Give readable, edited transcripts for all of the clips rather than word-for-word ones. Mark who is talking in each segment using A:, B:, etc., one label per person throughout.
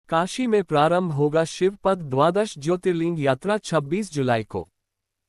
A: काशी में प्रारंभ होगा शिवपथ द्वादश ज्योतिर्लिंग यात्रा 26 जुलाई को।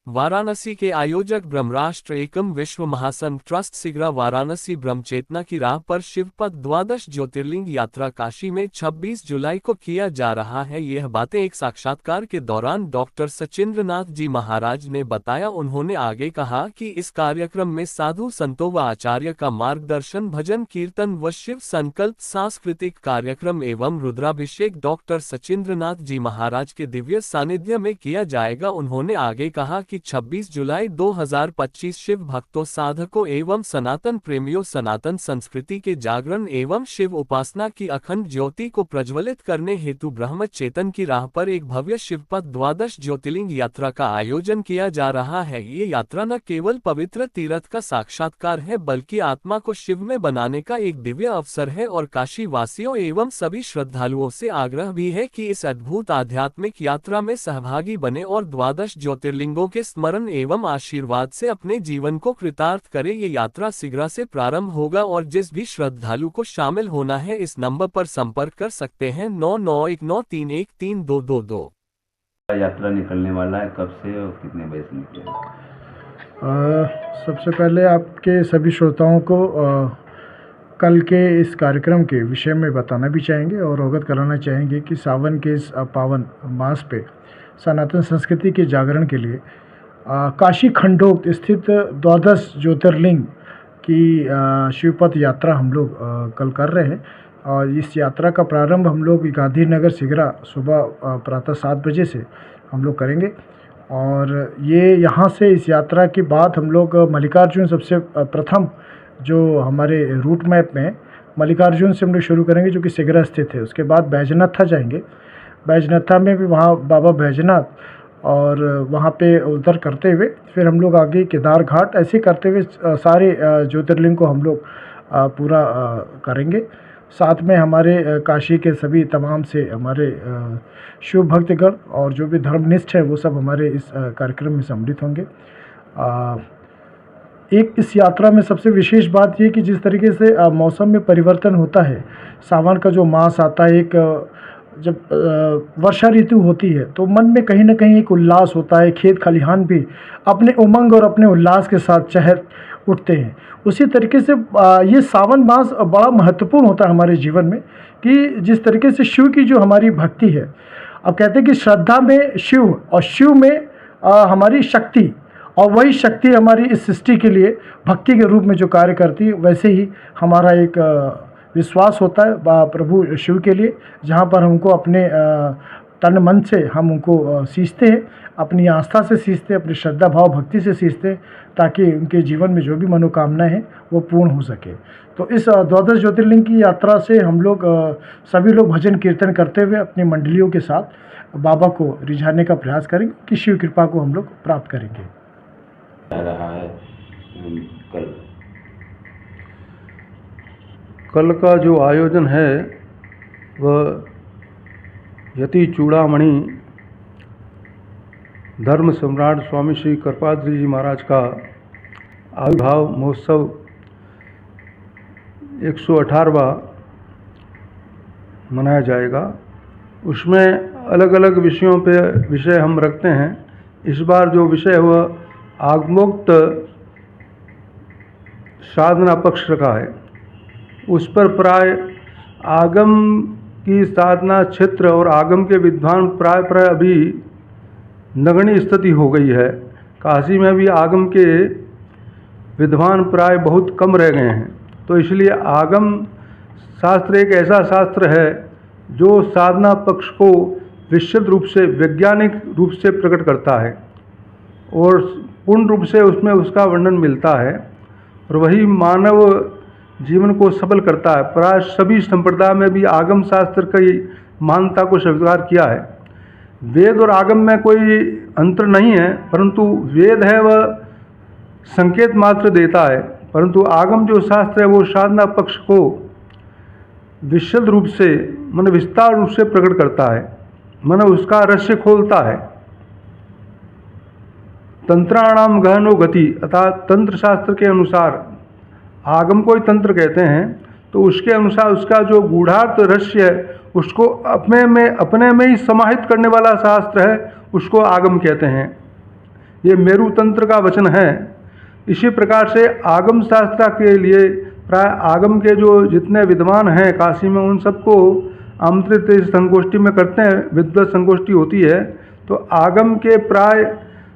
A: वाराणसी के आयोजक ब्रह्मराष्ट्र एकम विश्व महासंघ ट्रस्ट सिगरा वाराणसी ब्रह्मचेतना की राह पर शिवपथ द्वादश ज्योतिर्लिंग यात्रा काशी में 26 जुलाई को किया जा रहा है। यह बातें एक साक्षात्कार के दौरान डॉक्टर सचिंद्रनाथ जी महाराज ने बताया। उन्होंने आगे कहा कि इस कार्यक्रम में साधु संतों व आचार्य का मार्गदर्शन, भजन कीर्तन व शिव संकल्प सांस्कृतिक कार्यक्रम एवं रुद्राभिषेक डॉक्टर सचिंद्रनाथ जी महाराज के दिव्य सानिध्य में किया जाएगा। उन्होंने आगे कहा कि 26 जुलाई 2025 शिव भक्तों, साधकों एवं सनातन प्रेमियों सनातन संस्कृति के जागरण एवं शिव उपासना की अखंड ज्योति को प्रज्वलित करने हेतु ब्रह्म चेतन की राह पर एक भव्य शिवपथ द्वादश ज्योतिर्लिंग यात्रा का आयोजन किया जा रहा है। ये यात्रा न केवल पवित्र तीर्थ का साक्षात्कार है बल्कि आत्मा को शिव में बनाने का एक दिव्य अवसर है और काशी वासियों एवं सभी श्रद्धालुओं से आग्रह भी है कि इस अद्भुत आध्यात्मिक यात्रा में सहभागी बने और द्वादश ज्योतिर्लिंगों के स्मरण एवं आशीर्वाद से अपने जीवन को कृतार्थ करें। ये यात्रा शीघ्र से प्रारंभ होगा और जिस भी श्रद्धालु को शामिल होना है इस नंबर पर संपर्क कर सकते हैं 9919313222।
B: यात्रा निकलने वाला है, कब से और कितने बजे से निकलेगा?
C: सबसे पहले आपके सभी श्रोताओं को कल के इस कार्यक्रम के विषय में बताना भी चाहेंगे और अवगत कराना चाहेंगे कि सावन के इस पावन मास पे सनातन संस्कृति के जागरण के लिए काशी खंडोक्त स्थित द्वादश ज्योतिर्लिंग की शिवपथ यात्रा हम लोग कल कर रहे हैं। और इस यात्रा का प्रारंभ हम लोग गांधीनगर सिगरा सुबह प्रातः 7 बजे से हम लोग करेंगे और ये यहाँ से इस यात्रा के बाद हम लोग मल्लिकार्जुन, सबसे प्रथम जो हमारे रूट मैप में मल्लिकार्जुन से हम लोग शुरू करेंगे जो कि सिगरा स्थित है। उसके बाद बैजनाथा जाएंगे, बैजनाथा में भी वहाँ बाबा बैजनाथ और वहाँ पे उधर करते हुए फिर हम लोग आगे केदार घाट, ऐसे करते हुए सारे ज्योतिर्लिंग को हम लोग पूरा करेंगे। साथ में हमारे काशी के सभी तमाम से हमारे शिव भक्तगण और जो भी धर्मनिष्ठ है वो सब हमारे इस कार्यक्रम में सम्मिलित होंगे। एक इस यात्रा में सबसे विशेष बात ये कि जिस तरीके से मौसम में परिवर्तन होता है, सावन का जो मास आता है, एक जब वर्षा ऋतु होती है तो मन में कहीं ना कहीं एक उल्लास होता है, खेत खलिहान भी अपने उमंग और अपने उल्लास के साथ चहर उठते हैं। उसी तरीके से ये सावन मास बड़ा महत्वपूर्ण होता है हमारे जीवन में कि जिस तरीके से शिव की जो हमारी भक्ति है, अब कहते हैं कि श्रद्धा में शिव और शिव में हमारी शक्ति, और वही शक्ति हमारी इस सृष्टि के लिए भक्ति के रूप में जो कार्य करती है, वैसे ही हमारा एक विश्वास होता है प्रभु शिव के लिए, जहाँ पर हमको अपने तन मन से हम उनको सींचते हैं, अपनी आस्था से सींचते हैं, अपनी श्रद्धा भाव भक्ति से सींचते हैं, ताकि उनके जीवन में जो भी मनोकामनाएं हैं वो पूर्ण हो सके। तो इस द्वादश ज्योतिर्लिंग की यात्रा से हम लोग सभी लोग भजन कीर्तन करते हुए अपनी मंडलियों के साथ बाबा को रिझाने का प्रयास करेंगे कि शिव कृपा को हम लोग प्राप्त करेंगे।
B: रहा है
D: कल का जो आयोजन है वह यति चूड़ामणि धर्म सम्राट स्वामी श्री कृपाद्री जी महाराज का आविर्भाव महोत्सव 118वां मनाया जाएगा। उसमें अलग अलग विषयों पे विषय हम रखते हैं। इस बार जो विषय है वह आगमोक्त साधना पक्ष रखा है। उस पर प्राय आगम की साधना क्षेत्र और आगम के विद्वान प्राय अभी नगण्य स्थिति हो गई है। काशी में भी आगम के विद्वान प्राय बहुत कम रह गए हैं। तो इसलिए आगम शास्त्र एक ऐसा शास्त्र है जो साधना पक्ष को विशुद्ध रूप से वैज्ञानिक रूप से प्रकट करता है और पूर्ण रूप से उसमें उसका वर्णन मिलता है और वही मानव जीवन को सफल करता है। प्राय सभी संप्रदाय में भी आगम शास्त्र की मान्यता को स्वीकार किया है। वेद और आगम में कोई अंतर नहीं है, परंतु वेद है वह संकेत मात्र देता है, परंतु आगम जो शास्त्र है वो साधना पक्ष को विशद रूप से विस्तार रूप से प्रकट करता है, उसका रहस्य खोलता है। तंत्राणाम गहनो गति अर्थात तंत्र शास्त्र के अनुसार आगम को ही तंत्र कहते हैं, तो उसके अनुसार उसका जो गूढ़ार्थ रहस्य है उसको अपने में ही समाहित करने वाला शास्त्र है, उसको आगम कहते हैं। ये मेरु तंत्र का वचन है। इसी प्रकार से आगम शास्त्र के लिए प्राय आगम के जो जितने विद्वान हैं काशी में, उन सबको आमंत्रित इस संगोष्ठी में करते हैं। विद्वत संगोष्ठी होती है तो आगम के प्राय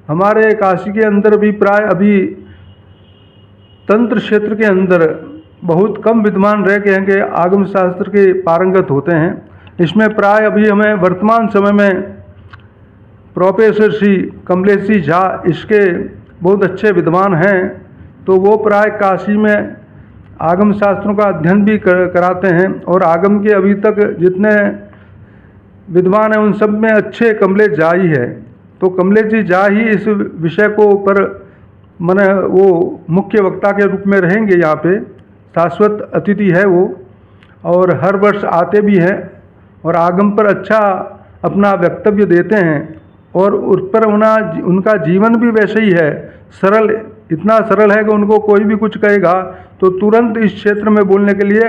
D: हमारे काशी के अंदर भी प्राय अभी तंत्र क्षेत्र के अंदर बहुत कम विद्वान रह गए हैं कि आगम शास्त्र के पारंगत होते हैं। इसमें प्राय अभी हमें वर्तमान समय में प्रोफेसर श्री कमलेश जी झा इसके बहुत अच्छे विद्वान हैं, तो वो प्राय काशी में आगम शास्त्रों का अध्ययन भी कराते हैं। और आगम के अभी तक जितने विद्वान हैं उन सब में अच्छे कमलेश झा ही है। तो कमलेश जी झा ही इस विषय को पर माने वो मुख्य वक्ता के रूप में रहेंगे। यहाँ पे शाश्वत अतिथि है वो, और हर वर्ष आते भी हैं और आगम पर अच्छा अपना वक्तव्य देते हैं। और उस पर उनका जीवन भी वैसे ही है, सरल, इतना सरल है कि उनको कोई भी कुछ कहेगा तो तुरंत इस क्षेत्र में बोलने के लिए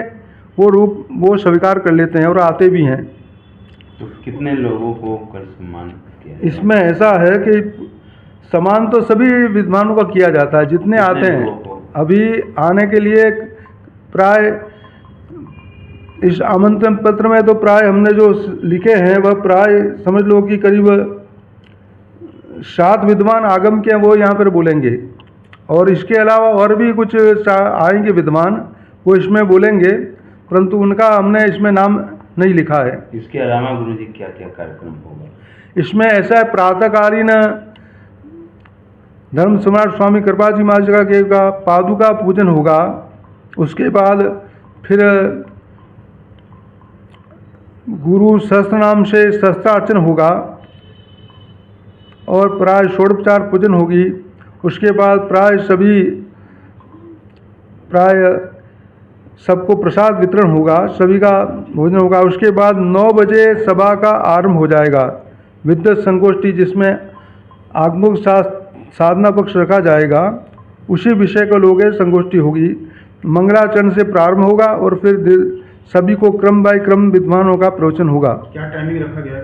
D: वो स्वीकार कर लेते हैं और आते भी हैं।
B: तो कितने लोगों को कल सम्मान किया?
D: इसमें ऐसा है कि सम्मान तो सभी विद्वानों का किया जाता है जितने आते हैं। अभी आने के लिए प्राय इस आमंत्रण पत्र में तो प्राय हमने जो लिखे हैं वह प्राय समझ लो कि करीब 7 विद्वान आगम के वो यहाँ पर बोलेंगे। और इसके अलावा और भी कुछ आएंगे विद्वान, वो इसमें बोलेंगे, परंतु उनका हमने इसमें नाम नहीं लिखा है।
B: इसके अलावा गुरुजी क्या क्या कार्यक्रम होगा?
D: इसमें ऐसा है, प्रातःकालीन धर्म सम्राट स्वामी कृपाजी महाराज का पादुका पूजन होगा। उसके बाद फिर गुरु सहस्त्र नाम से शस्त्रार्चन होगा और प्राय षोडोपचार पूजन होगी। उसके बाद प्राय सबको प्रसाद वितरण होगा, सभी का भोजन होगा। उसके बाद 9 बजे सभा का आरंभ हो जाएगा, विद्वत संगोष्ठी, जिसमें आगमुख साधना पक्ष रखा जाएगा। उसी विषय को लोगे संगोष्ठी होगी। मंगलाचरण से प्रारंभ होगा और फिर सभी को क्रम बाय क्रम विद्वानों का प्रवचन होगा।
E: क्या टाइमिंग रखा गया है?